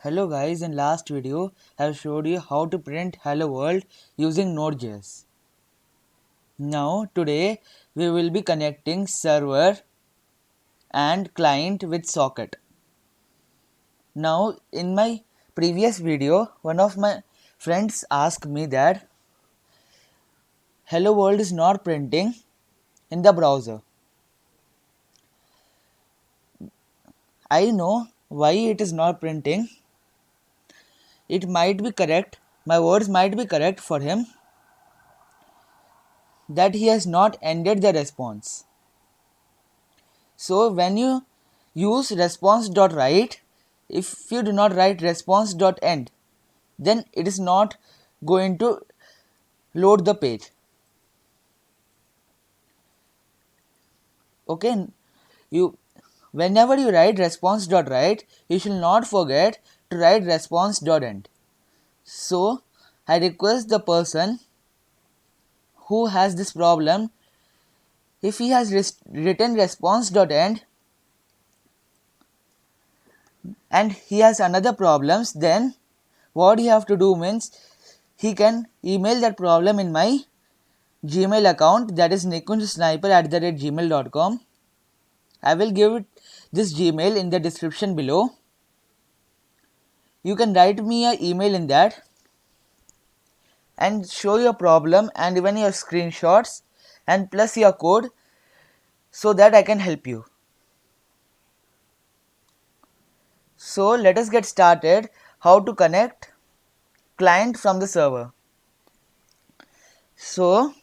Hello guys, in last video I have showed you how to print hello world using Node.js. Now today we will be connecting server and client with socket. Now in my previous video one of my friends asked me that hello world is not printing in the browser. I know why it is not printing. It might be correct, my words might be correct for him, that he has not ended the response. So when you use response.write, if you do not write response.end, then it is not going to load the page. Okay, whenever you write response.write, you should not forget to write response.end. So I request the person who has this problem, if he has written response.end and he has another problems, then what he have to do means he can email that problem in my Gmail account, that is nikunjsniper@gmail.com. I will give this Gmail in the description below. You can write me an email in that and show your problem and even your screenshots and plus your code so that I can help you. So let us get started how to connect client from the server. So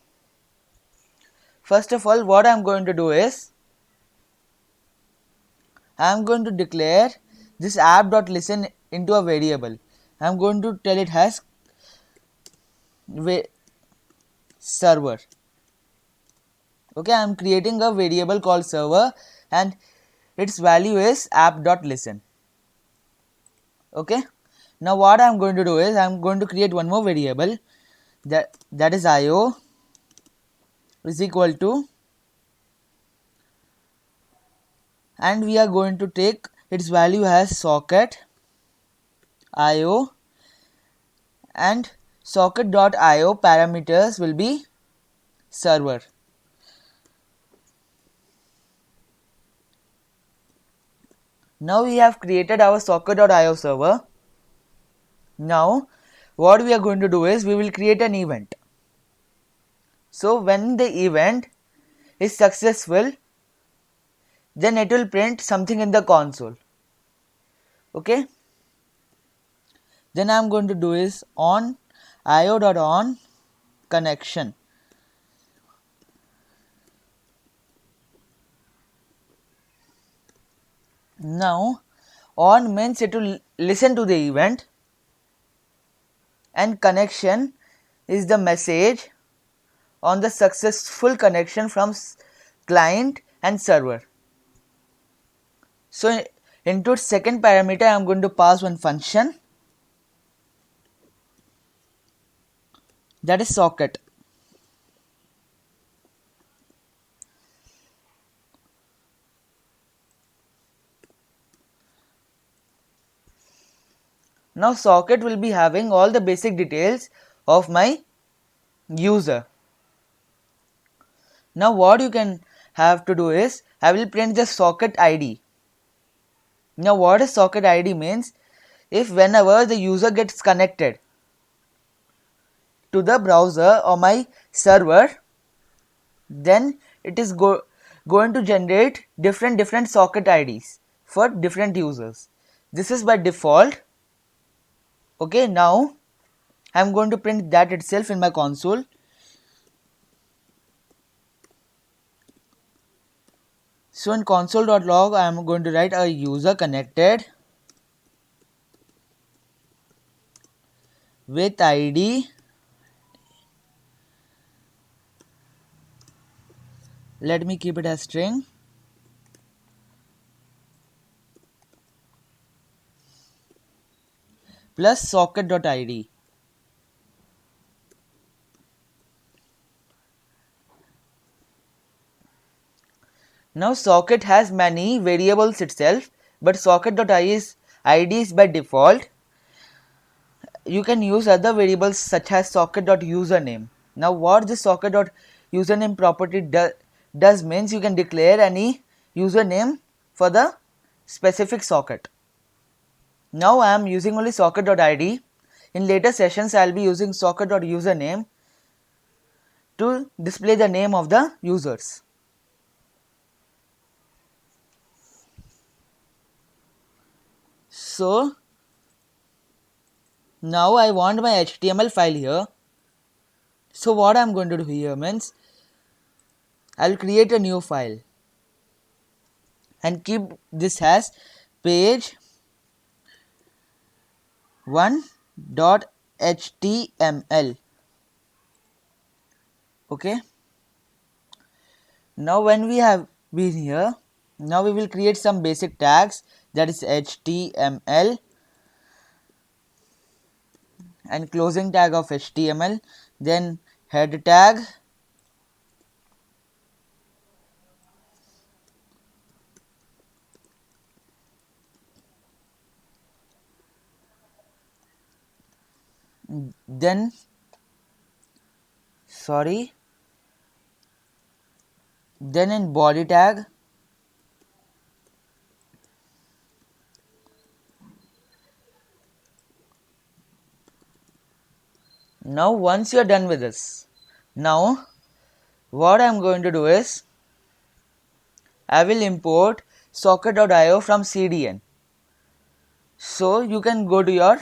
first of all, what I am going to do is I am going to declare this app.listen into a variable. I am going to tell it as server. Okay, I am creating a variable called server and its value is app.listen. Okay, now what I am going to do is I am going to create one more variable that is io is equal to, and we are going to take its value as socket io, and socket.io parameters will be server. Now we have created our socket.io server. Now what we are going to do is we will create an event. So when the event is successful, then it will print something in the console. Okay, then I am going to do is on io.on connection. Now on means it will listen to the event and connection is the message on the successful connection from client and server. So into its second parameter I am going to pass one function, that is socket. Now socket will be having all the basic details of my user. Now what you can have to do is I will print the socket ID. Now what is socket ID means, if whenever the user gets connected to the browser or my server, then it is going to generate different socket IDs for different users. This is by default. Okay, now I am going to print that itself in my console. So in console.log I am going to write a user connected with ID, let me keep it as string, plus socket.id. Now socket has many variables itself, but socket.id is by default. you can use other variables such as socket.username. Now what this socket.username property does means you can declare any username for the specific socket. Now I am using only socket.id. In later sessions I will be using socket.username to display the name of the users. So now I want my HTML file here. So what I am going to do here means I will create a new file and keep this as page 1.html. Okay. Now when we have been here, now we will create some basic tags, that is HTML and closing tag of HTML, then head tag, then then in body tag, now once you are done with this, now what I am going to do is I will import socket.io from CDN. So you can go to your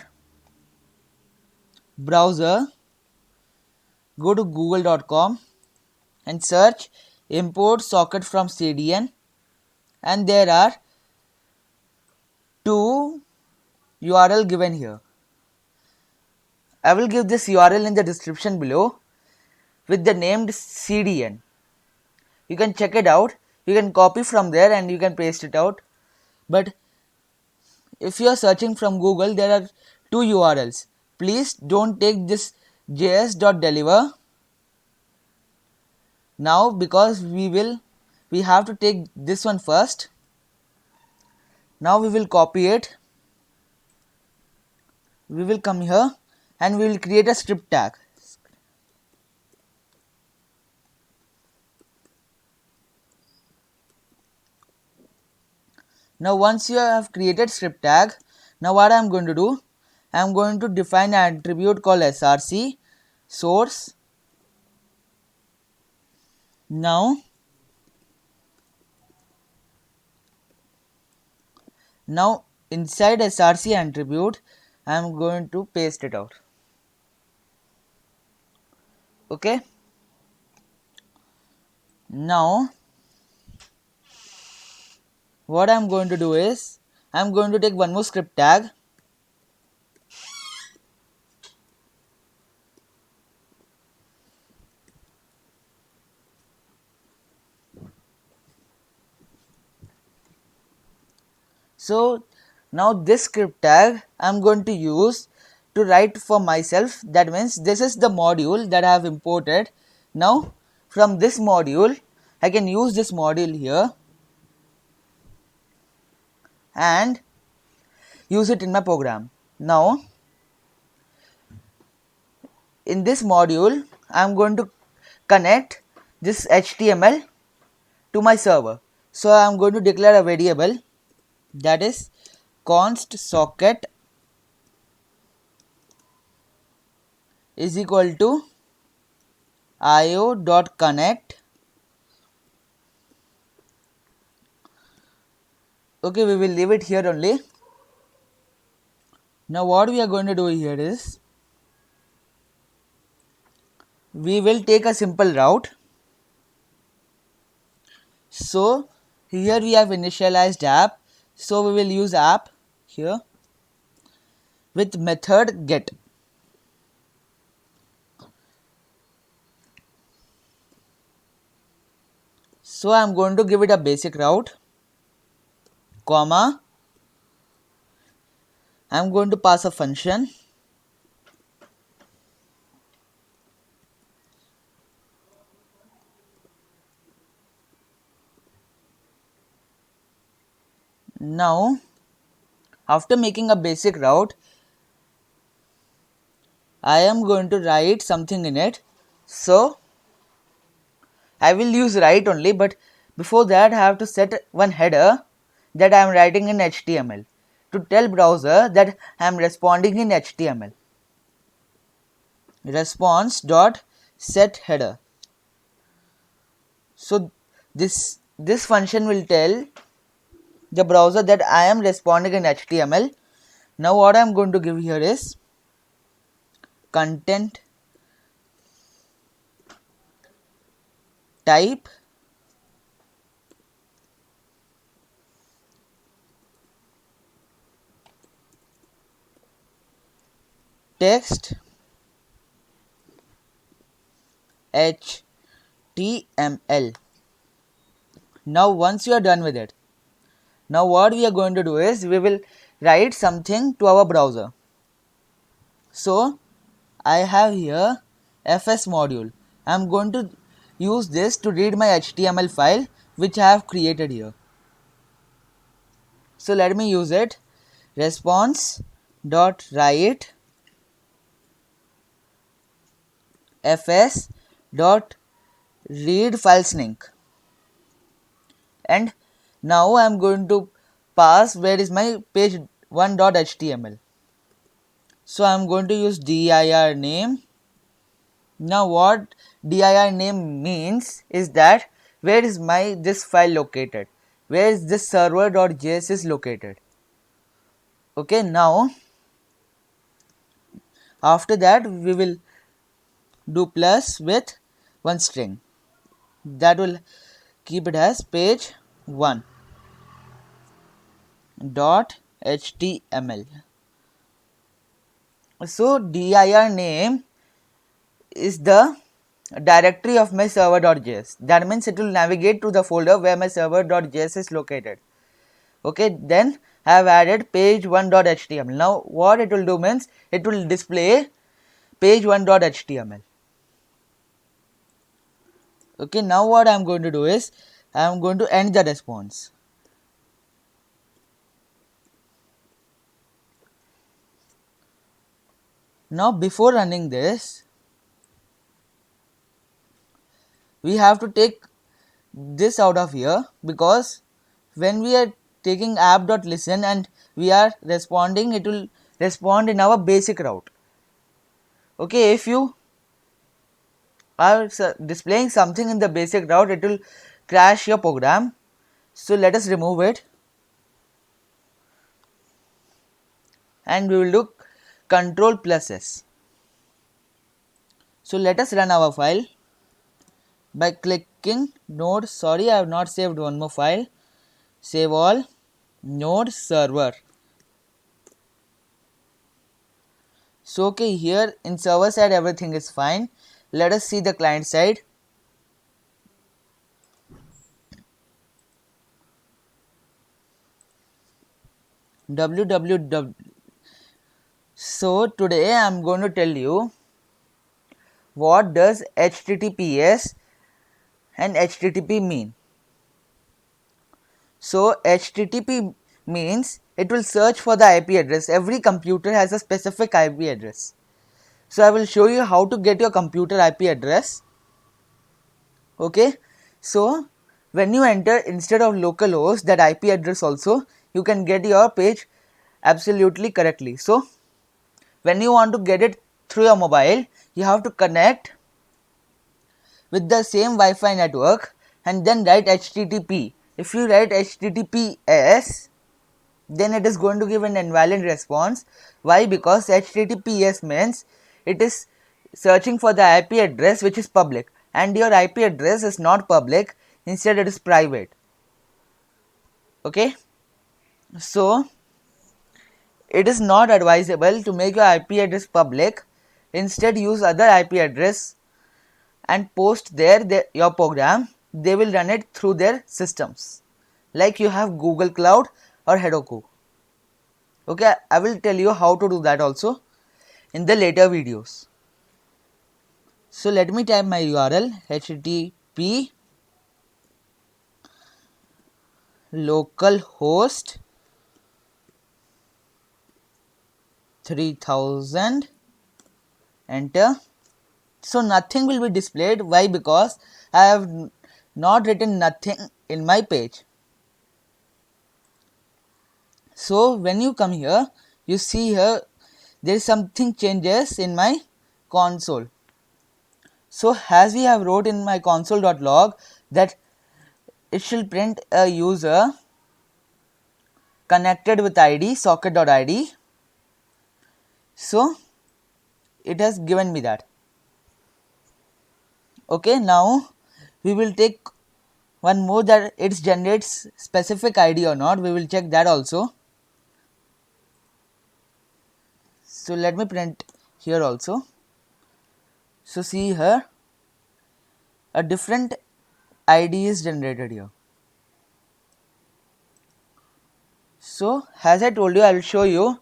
browser, go to google.com and search import socket from CDN, and there are two URL given here. I will give this URL in the description below with the named CDN. You can check it out. You can copy from there and you can paste it out. But if you are searching from Google, there are two URLs. Please don't take this js.deliver now, because we have to take this one first. Now we will copy it. We will come here and we will create a script tag. Now once you have created script tag, now what I am going to do, I am going to define an attribute called src source. Now inside src attribute I am going to paste it out. Okay. Now what I am going to do is I am going to take one more script tag. So now this script tag I am going to use to write for myself. That means this is the module that I have imported. Now from this module I can use this module here and use it in my program. Now in this module I am going to connect this HTML to my server. So I am going to declare a variable, that is const socket is equal to io.connect. Okay, we will leave it here only. Now what we are going to do here is we will take a simple route. So here we have initialized app, so we will use app here with method get. So I am going to give it a basic route, comma, I am going to pass a function. Now after making a basic route, I am going to write something in it. So I will use write only, but before that I have to set one header that I am writing in HTML to tell browser that I am responding in HTML. Response dot set header. So this function will tell the browser that I am responding in HTML. Now what I am going to give here is content type text HTML. Now once you are done with it, now what we are going to do is we will write something to our browser. So I have here fs module. I am going to use this to read my HTML file which I have created here. So let me use it. Response dot write fs dot read file sync, and now I am going to pass where is my page 1.html. So I am going to use dir name. Now what dir name means is that where is my this file located, where is this server.js is located. Okay, now after that we will do plus with one string that will keep it as page 1 dot html. So dir name is the directory of my server.js. That means it will navigate to the folder where my server.js is located. Okay, then I have added page1.html. Now what it will do means it will display page1.html. Okay, now what I am going to do is I am going to end the response. Now before running this, we have to take this out of here, because when we are taking app.listen and we are responding, it will respond in our basic route. Okay, if you are displaying something in the basic route, it will crash your program. So let us remove it, and we will do control plus S. So let us run our file by clicking node. Sorry, I have not saved one more file. Save all, node server. So okay, here in server side everything is fine. Let us see the client side. www. So today I am going to tell you what does HTTPS and HTTP mean. So HTTP means it will search for the IP address. Every computer has a specific IP address. So I will show you how to get your computer IP address. Okay, so when you enter instead of localhost that IP address also, you can get your page absolutely correctly. So when you want to get it through your mobile, you have to connect with the same Wi-Fi network and then write HTTP. If you write HTTPS, then it is going to give an invalid response. Why? Because HTTPS means it is searching for the IP address which is public, and your IP address is not public, instead it is private. Okay, so it is not advisable to make your IP address public. Instead use other IP address and post there your program. They will run it through their systems, like you have Google Cloud or Heroku. Okay, I will tell you how to do that also in the later videos. So let me type my URL http localhost 3000 enter. So nothing will be displayed. Why? Because I have not written nothing in my page. So when you come here, you see here there is something changes in my console. So as we have wrote in my console.log that it shall print a user connected with id socket.id. So it has given me that. Okay, now we will take one more, that it generates specific id or not. We will check that also. So let me print here also. So see here, a different id is generated here. So as I told you, I will show you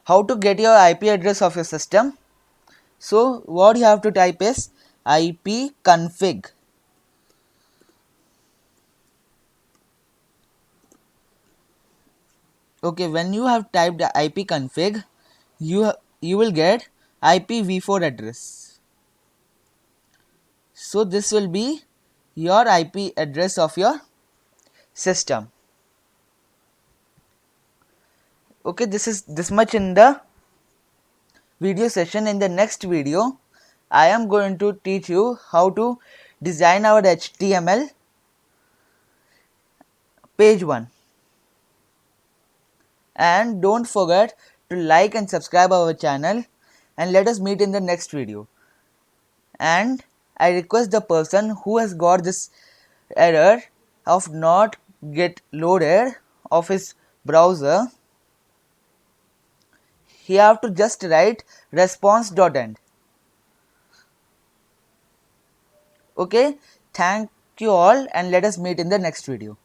how to get your IP address of your system. So what you have to type is ipconfig. Okay, when you have typed ipconfig, you will get IPv4 address. So this will be your IP address of your system. Okay, this is this much in the video session. In the next video, I am going to teach you how to design our HTML page 1. And don't forget to like and subscribe our channel, and let us meet in the next video. And I request the person who has got this error of not get loaded of his browser, he have to just write response.end. Okay, thank you all, and let us meet in the next video.